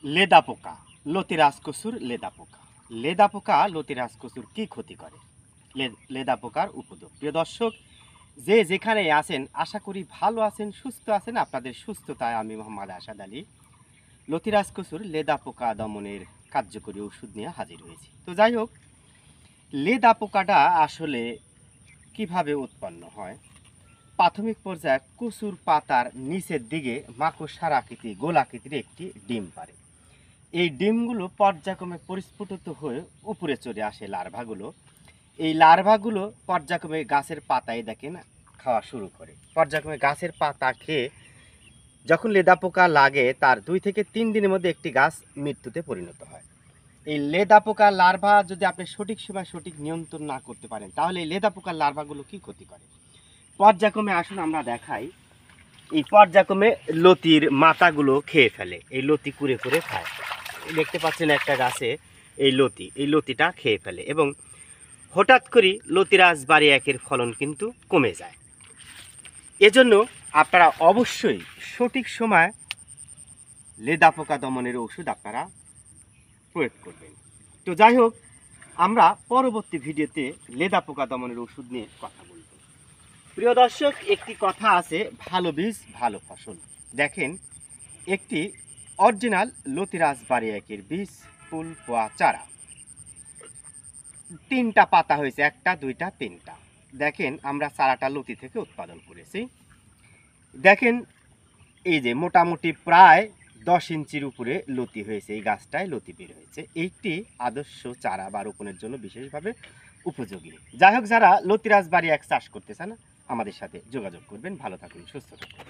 লেদা পোকা, লতি রাজকসুর লেদা পোকা। লেদা পোকা লতি রাজকসুর কি ক্ষতি করে? লেদা পোকার উপদ্রব। প্রিয় দর্শক, যে যেখানে আছেন আশা করি ভালো আছেন, সুস্থ আছেন। আপনাদের সুস্থতায় আমি মোহাম্মদ আসাদ আলী লতি রাজকসুর লেদা পোকা দমনের কার্যকরী ওষুধ নিয়ে হাজির হয়েছি। তো যাই হোক, লেদা পোকাটা আসলে কিভাবে উৎপন্ন হয়? প্রাথমিক পর্যায়ে কচুর পাতার নিচের দিকে মাকড়সার আকৃতি গোলাকৃতির একটি ডিম পারে। এই ডিমগুলো পর্যায়ক্রমে পরিস্ফুটিত হয়ে উপরে চলে আসে লার্ভাগুলো। এই লার্ভাগুলো পর্যায়ক্রমে গাছের পাতায় দেখেন খাওয়া শুরু করে। পর্যায়ক্রমে গাছের পাতা খেয়ে যখন লেদা পোকা লাগে তার 2 থেকে 3 দিনের মধ্যে একটি গাছ মৃত্যুতে পরিণত হয়। এই লেদা পোকার লার্ভা যদি আপনি সঠিক সময় সঠিক নিয়ন্ত্রণ না করতে পারেন, তাহলে এই লেদা পোকার লার্ভাগুলো কি ক্ষতি করে? পর্যায়ক্রমে আসুন আমরা দেখাই। এই পর্যায়ক্রমে লতির মাথাগুলো খেয়ে ফেলে, এই লতি কুরে কুরে খায়। দেখতে পাচ্ছেন একটা গাছে এই লতিটা খেয়ে ফেলে এবং হঠাৎ করে লতিরাজ বাড়ি একের ফলন কিন্তু কমে যায়। এজন্য আপনারা অবশ্যই সঠিক সময় লেদা পোকা দমনের ওষুধ আপনারা প্রয়োগ করবেন। তো যাই হোক, আমরা পরবর্তী ভিডিওতে লেদা পোকা দমনের ওষুধ নিয়ে কথা বলব। প্রিয় দর্শক, একটি কথা আছে, ভালো বীজ ভালো ফসল। দেখেন, একটি অরিজিনাল লতিরাজ বাড়ি একের বীজ ফুল পোয়া চারা 3টা পাতা হয়েছে, 1টা 2টা 3টা। দেখেন আমরা চারাটা লতি থেকে উৎপাদন করেছি। দেখেন এই যে মোটামুটি প্রায় 10 ইঞ্চির উপরে লতি হয়েছে, এই গাছটায় লতি বের হয়েছে। এইটি আদর্শ চারা বা রোপণের জন্য বিশেষভাবে উপযোগী। যাই হোক, যারা লতিরাজ বাড়ি এক চাষ করতে চান আমাদের সাথে যোগাযোগ করবেন। ভালো থাকুন, সুস্থ থাকুন।